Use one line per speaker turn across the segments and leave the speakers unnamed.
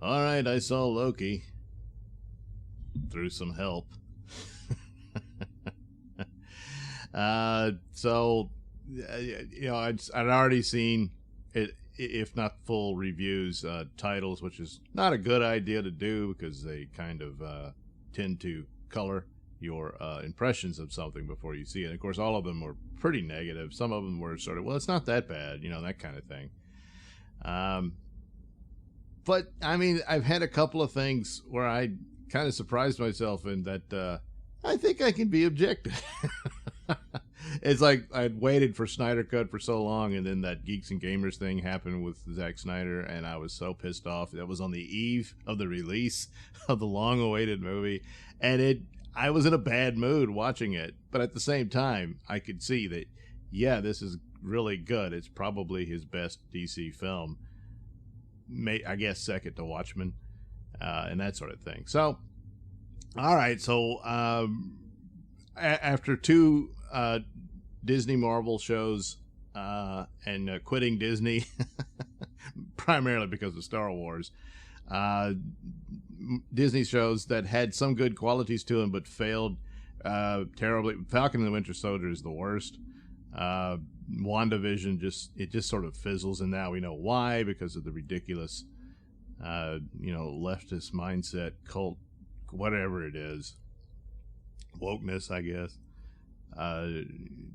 All right, I saw Loki. Through some help. I'd already seen it, if not full reviews, titles, which is not a good idea to do because they kind of tend to color your impressions of something before you see it. And of course, all of them were pretty negative. Some of them were sort of, well, it's not that bad, that kind of thing. But I mean, I've had a couple of things where I kind of surprised myself in that I think I can be objective. It's like I'd waited for Snyder Cut for so long, and then that Geeks and Gamers thing happened with Zack Snyder, and I was so pissed off. That was on the eve of the release of the long-awaited movie, and I was in a bad mood watching it. But at the same time, I could see that, yeah, this is really good. It's probably his best DC film. I guess second to Watchmen, and that sort of thing. So, all right. So, after two Disney Marvel shows and quitting Disney, primarily because of Star Wars, Disney shows that had some good qualities to them but failed terribly. Falcon and the Winter Soldier is the worst. WandaVision just sort of fizzles, and now we know why, because of the ridiculous leftist mindset, cult, whatever it is, wokeness, I guess,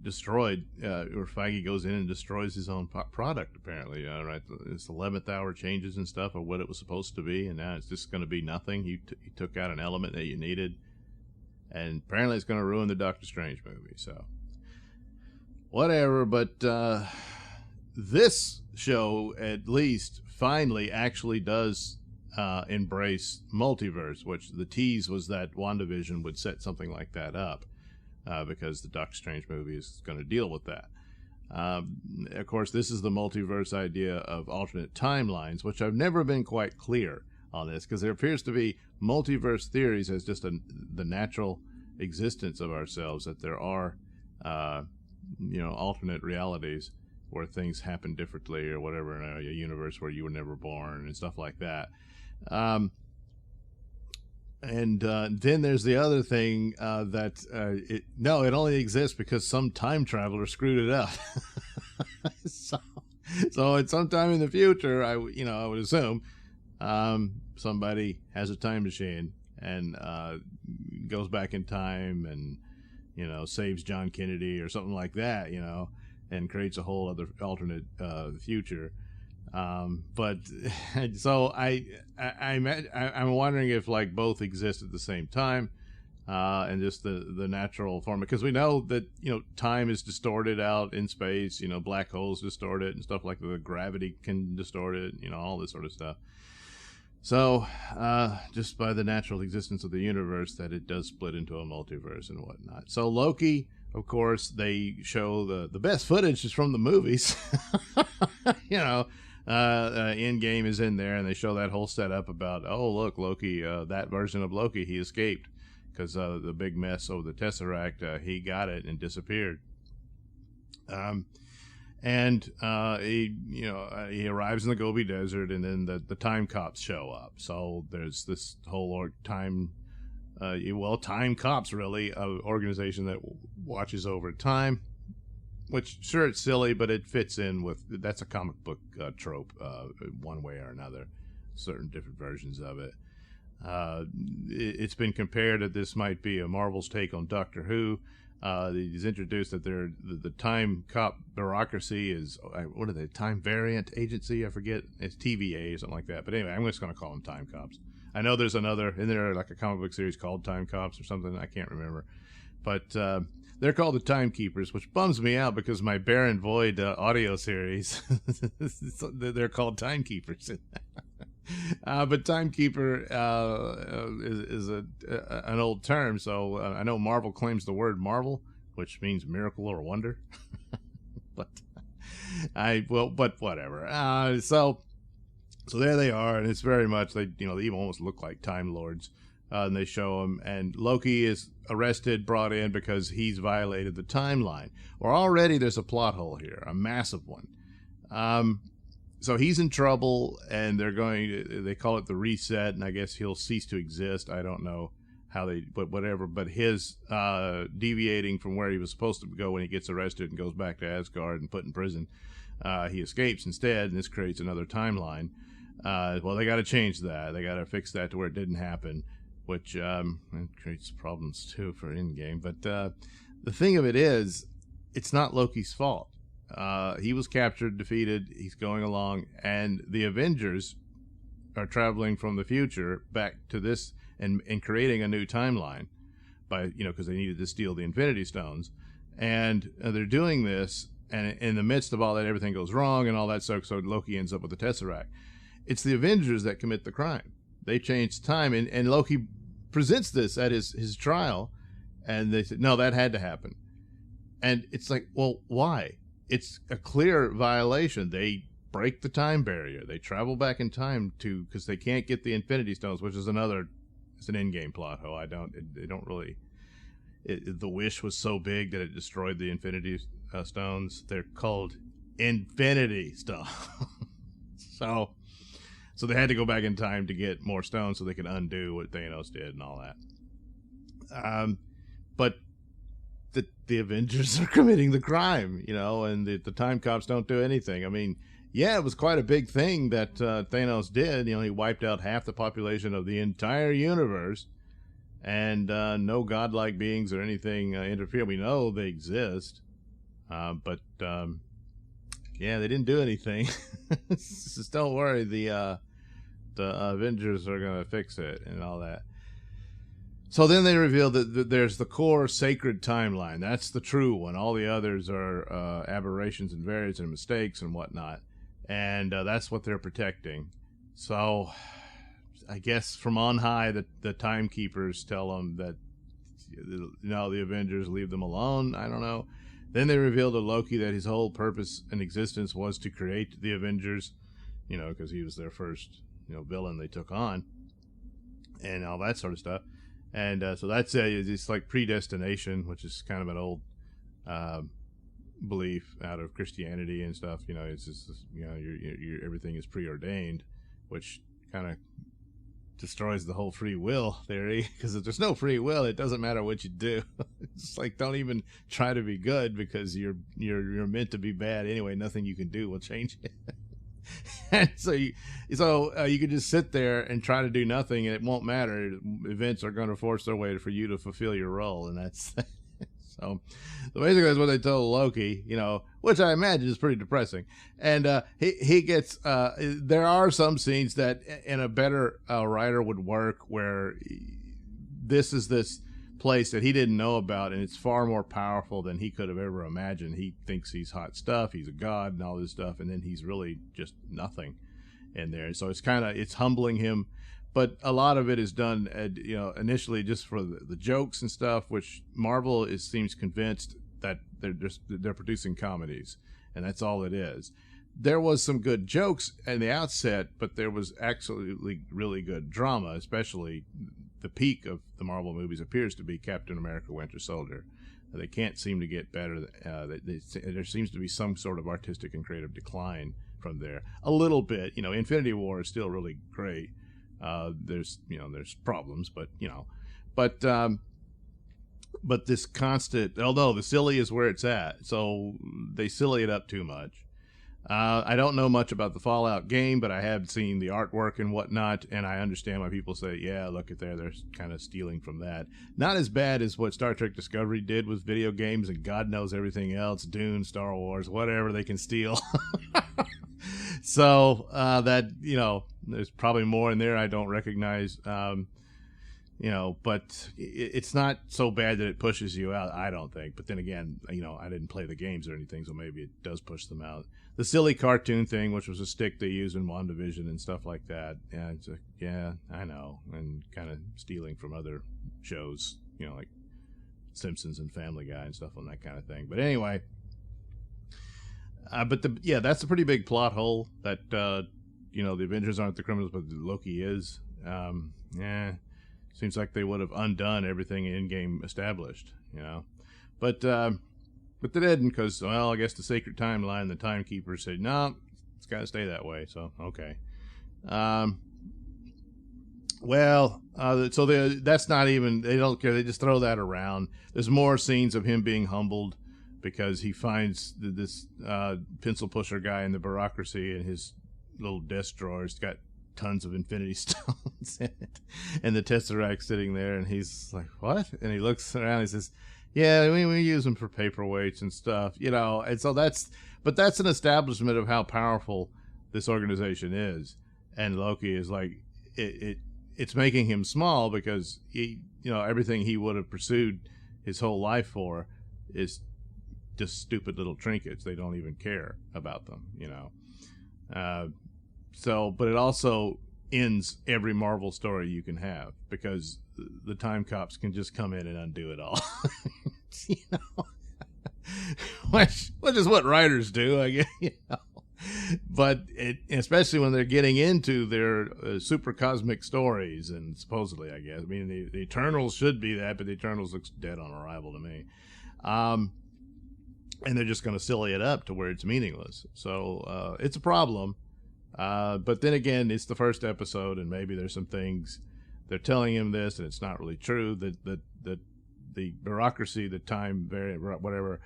destroyed, or Feige goes in and destroys his own product, apparently. Right, it's 11th hour changes and stuff of what it was supposed to be, and now it's just going to be nothing. He took out an element that you needed, and apparently it's going to ruin the Doctor Strange movie. So whatever, but this show at least finally actually does embrace multiverse, which the tease was that WandaVision would set something like that up, because the Doctor Strange movie is going to deal with that. Of course, this is the multiverse idea of alternate timelines, which I've never been quite clear on this, because there appears to be multiverse theories as just the natural existence of ourselves, that there are alternate realities where things happen differently or whatever, in a universe where you were never born and stuff like that. And then there's the other thing that it only exists because some time traveler screwed it up. so at some time in the future, I would assume somebody has a time machine and goes back in time and saves John Kennedy or something like that, and creates a whole other alternate future. But so I'm wondering if like both exist at the same time, and just the natural form, because we know that time is distorted out in space. Black holes distort it and stuff like that. Gravity can distort it. All this sort of stuff. So, just by the natural existence of the universe, that it does split into a multiverse and whatnot. So Loki, of course, they show the best footage is from the movies. Endgame is in there, and they show that whole setup about, oh, look, Loki, that version of Loki, he escaped because the big mess over the Tesseract, he got it and disappeared. He arrives in the Gobi Desert, and then the time cops show up. So there's this whole time cops, really, an organization that watches over time, which, sure, it's silly, but it fits in with, that's a comic book trope, one way or another, certain different versions of it. It's been compared that this might be a Marvel's take on Doctor Who. He's introduced that the time cop bureaucracy is, what are they, time variant agency? I forget. It's TVA or something like that. But anyway, I'm just going to call them time cops. I know there's another, in there, like a comic book series called Time Cops or something. I can't remember. But they're called the Timekeepers, which bums me out because my Baron Void audio series, they're called Timekeepers. But timekeeper is an old term, so I know Marvel claims the word Marvel, which means miracle or wonder. but whatever. So there they are, and it's very much, they even almost look like Time Lords. And they show him, and Loki is arrested, brought in because he's violated the timeline. Or already there's a plot hole here, a massive one. So he's in trouble, and they call it the reset, and I guess he'll cease to exist. I don't know how but whatever. But his deviating from where he was supposed to go when he gets arrested and goes back to Asgard and put in prison, he escapes instead, and this creates another timeline. Well, they got to change that. They got to fix that to where it didn't happen, which it creates problems too for Endgame. But the thing of it is, it's not Loki's fault. He was captured, defeated, he's going along, and the Avengers are traveling from the future back to this and creating a new timeline by, because they needed to steal the Infinity Stones. And they're doing this, and in the midst of all that, everything goes wrong and all that stuff, so Loki ends up with the Tesseract. It's the Avengers that commit the crime. They changed time, and Loki presents this at his trial, and they said, no, that had to happen. And it's like, well, why? It's a clear violation. They break the time barrier. They travel back in time because they can't get the Infinity Stones, which is it's an in-game plot hole. They don't really. The wish was so big that it destroyed the Infinity Stones. They're called Infinity Stones. So they had to go back in time to get more stones so they could undo what Thanos did and all that. But the Avengers are committing the crime, and the time cops don't do anything. I mean, yeah, it was quite a big thing that Thanos did. He wiped out half the population of the entire universe, and no godlike beings or anything interfere. We know they exist, but yeah, they didn't do anything. Just don't worry, the Avengers are going to fix it and all that. So then they reveal that there's the core sacred timeline. That's the true one. All the others are aberrations and variants and mistakes and whatnot. And that's what they're protecting. So I guess from on high, the timekeepers tell them that, the Avengers, leave them alone. I don't know. Then they reveal to Loki that his whole purpose and existence was to create the Avengers, because he was their first, villain they took on and all that sort of stuff. And so that's it's like predestination, which is kind of an old belief out of Christianity and stuff. It's just, everything is preordained, which kind of destroys the whole free will theory, because if there's no free will, it doesn't matter what you do. It's like, don't even try to be good, because you're meant to be bad anyway. Nothing you can do will change it. And so you can just sit there and try to do nothing, and it won't matter. Events are going to force their way for you to fulfill your role, and that's so basically that's what they told Loki, which I imagine is pretty depressing. And he gets there are some scenes that in a better writer would work, where this place that he didn't know about, and it's far more powerful than he could have ever imagined. He thinks he's hot stuff, he's a god and all this stuff, and then he's really just nothing in there. So it's humbling him, but a lot of it is done initially just for the jokes and stuff, which Marvel seems convinced that they're producing comedies, and that's all it is. There was some good jokes in the outset, but there was absolutely really good drama, especially the peak of the Marvel movies appears to be Captain America Winter Soldier. They can't seem to get better. There seems to be some sort of artistic and creative decline from there. A little bit. Infinity War is still really great. There's problems, but this constant, although the silly is where it's at, so they silly it up too much. I don't know much about the Fallout game, but I have seen the artwork and whatnot, and I understand why people say, yeah, look at there, they're kind of stealing from that. Not as bad as what Star Trek Discovery did with video games and God knows everything else, Dune, Star Wars, whatever they can steal. So that, there's probably more in there I don't recognize, but it's not so bad that it pushes you out, I don't think. But then again, I didn't play the games or anything, so maybe it does push them out. The silly cartoon thing, which was a stick they used in WandaVision and stuff like that. Yeah, it's I know. And kind of stealing from other shows, like Simpsons and Family Guy and stuff on that kind of thing. But anyway, that's a pretty big plot hole that, the Avengers aren't the criminals, but Loki is. Seems like they would have undone everything in-game established, But they didn't, because, well, I guess the sacred timeline, the timekeeper said, no, it's got to stay that way. So okay. Well, so that's not even, they don't care. They just throw that around. There's more scenes of him being humbled because he finds this pencil pusher guy in the bureaucracy, and his little desk drawer's got tons of infinity stones in it, and the Tesseract sitting there, and he's like, what? And he looks around and he says, yeah, we use them for paperweights and stuff, you know. And so that's an establishment of how powerful this organization is. And Loki is like, it's making him small because he, you know, everything he would have pursued his whole life for is just stupid little trinkets. They don't even care about them, you know. So, but it also ends every Marvel story you can have, because the time cops can just come in and undo it all. You know, which is what writers do, I guess. You know, but especially when they're getting into their super cosmic stories, and supposedly, I guess, I mean, the Eternals should be that, but the Eternals looks dead on arrival to me. And they're just going to silly it up to where it's meaningless. So it's a problem. But then again, it's the first episode, and maybe there's some things they're telling him this, and it's not really true. That the bureaucracy, the time variant, whatever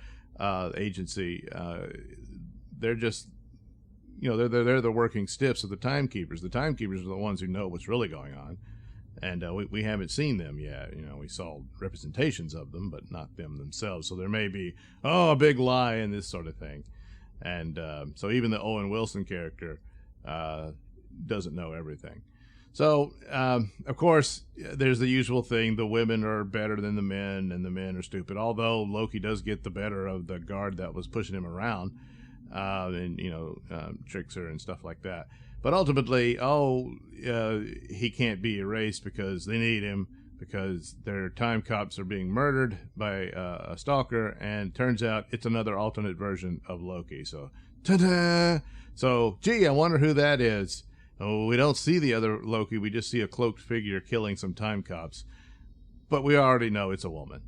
agency, they're just, you know, they're the working stiffs of the timekeepers. The timekeepers are the ones who know what's really going on, and we haven't seen them yet. You know, we saw representations of them, but not them themselves. So there may be a big lie in this sort of thing, and so even the Owen Wilson character doesn't know everything. So of course there's the usual thing: the women are better than the men, and the men are stupid. Although Loki does get the better of the guard that was pushing him around, and you know, tricks her and stuff like that. But ultimately, he can't be erased because they need him, because their time cops are being murdered by a stalker, and turns out it's another alternate version of Loki. So ta-da! So, gee, I wonder who that is. Oh, we don't see the other Loki. We just see a cloaked figure killing some time cops. But we already know it's a woman.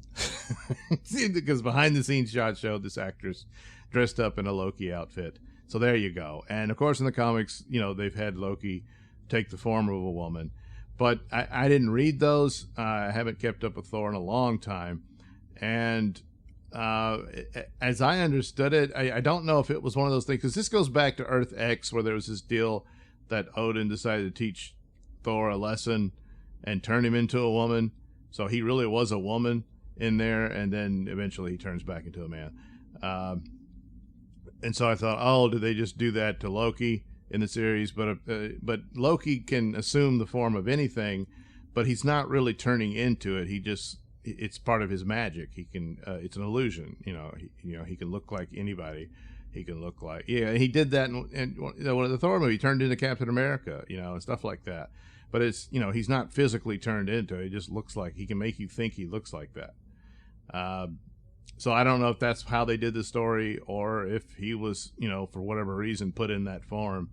Because behind-the-scenes shot showed this actress dressed up in a Loki outfit. So there you go. And, of course, in the comics, you know, they've had Loki take the form of a woman. But I didn't read those. I haven't kept up with Thor in a long time. And as I understood it, I don't know if it was one of those things, because this goes back to Earth X, where there was this deal that Odin decided to teach Thor a lesson and turn him into a woman. So he really was a woman in there, and then eventually he turns back into a man. And so I thought, did they just do that to Loki in the series? But Loki can assume the form of anything, but he's not really turning into it. It's part of his magic. He can, it's an illusion. You know, he can look like anybody. He can look like, he did that in one of the Thor movie. He turned into Captain America, you know, and stuff like that. But it's, you know, he's not physically turned into it. He just looks like, he can make you think he looks like that. So I don't know if that's how they did the story, or if he was, you know, for whatever reason, put in that form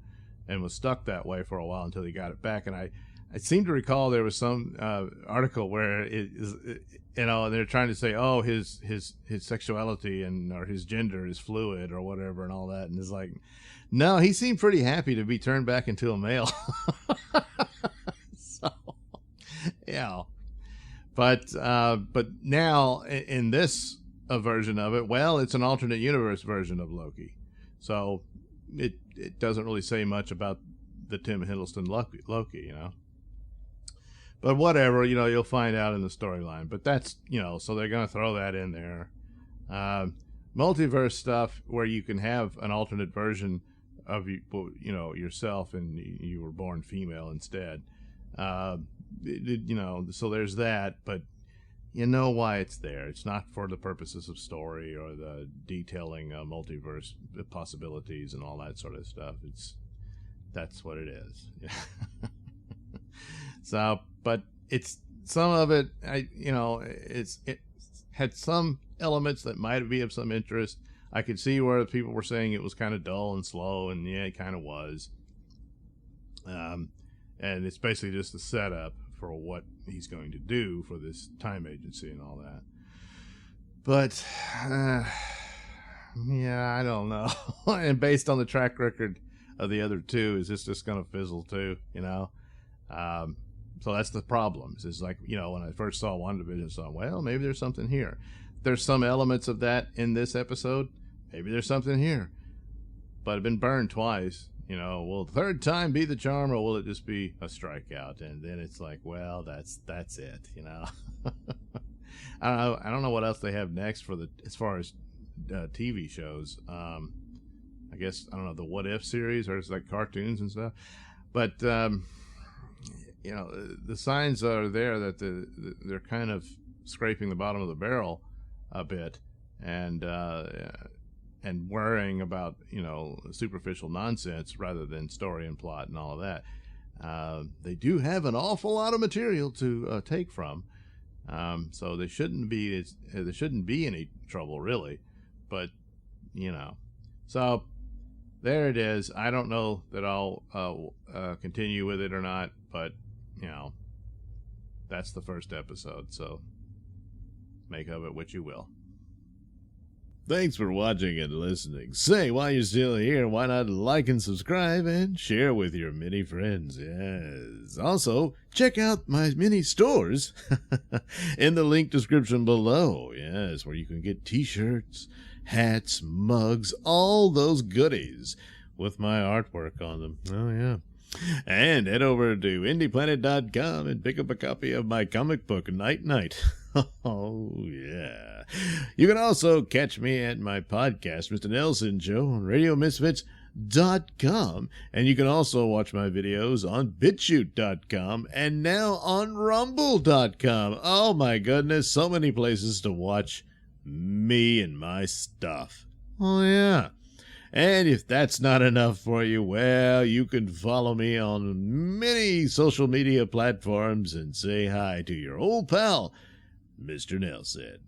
and was stuck that way for a while until he got it back. And I seem to recall there was some article where it is, you know, and they're trying to say, his sexuality or his gender is fluid or whatever and all that. And it's like, no, he seemed pretty happy to be turned back into a male. So, yeah. But now in this version of it, well, it's an alternate universe version of Loki. So it doesn't really say much about the Tim Hiddleston Loki, you know. But whatever, you know, you'll find out in the storyline. But that's, you know, so they're going to throw that in there. Multiverse stuff where you can have an alternate version of, you know, yourself, and you were born female instead. You know, so there's that. But you know why it's there. It's not for the purposes of story or the detailing multiverse possibilities and all that sort of stuff. That's what it is. So, but it's some of it. It had some elements that might be of some interest. I could see where people were saying it was kind of dull and slow, and yeah, it kind of was. And it's basically just a setup for what he's going to do for this time agency and all that. But yeah, I don't know. And based on the track record of the other two, is this just going to fizzle too, so that's the problem. It's like, when I first saw WandaVision, I thought, well, maybe there's something here. There's some elements of that in this episode. Maybe there's something here. But I've been burned twice. Will the third time be the charm, or will it just be a strikeout? And then it's like, well, that's it, I don't know what else they have next as far as TV shows. I guess, I don't know, the What If series, or it's like cartoons and stuff. But, the signs are there that they're kind of scraping the bottom of the barrel a bit, and worrying about, superficial nonsense rather than story and plot and all of that. They do have an awful lot of material to take from. So there shouldn't be any trouble, really. But, so there it is. I don't know that I'll continue with it or not, but, that's the first episode. So make of it what you will. Thanks for watching and listening. Say, while you're still here, why not like and subscribe and share with your many friends? Yes. Also, check out my mini stores in the link description below. Yes, where you can get t-shirts, hats, mugs, all those goodies with my artwork on them. Oh, yeah. And head over to indieplanet.com and pick up a copy of my comic book, Night Night. Oh, yeah. You can also catch me at my podcast, Mr Nailsin Show, on RadioMisfits.com. And you can also watch my videos on BitChute.com and now on Rumble.com. Oh, my goodness. So many places to watch me and my stuff. Oh, yeah. And if that's not enough for you, well, you can follow me on many social media platforms and say hi to your old pal, Mr. Nailsin.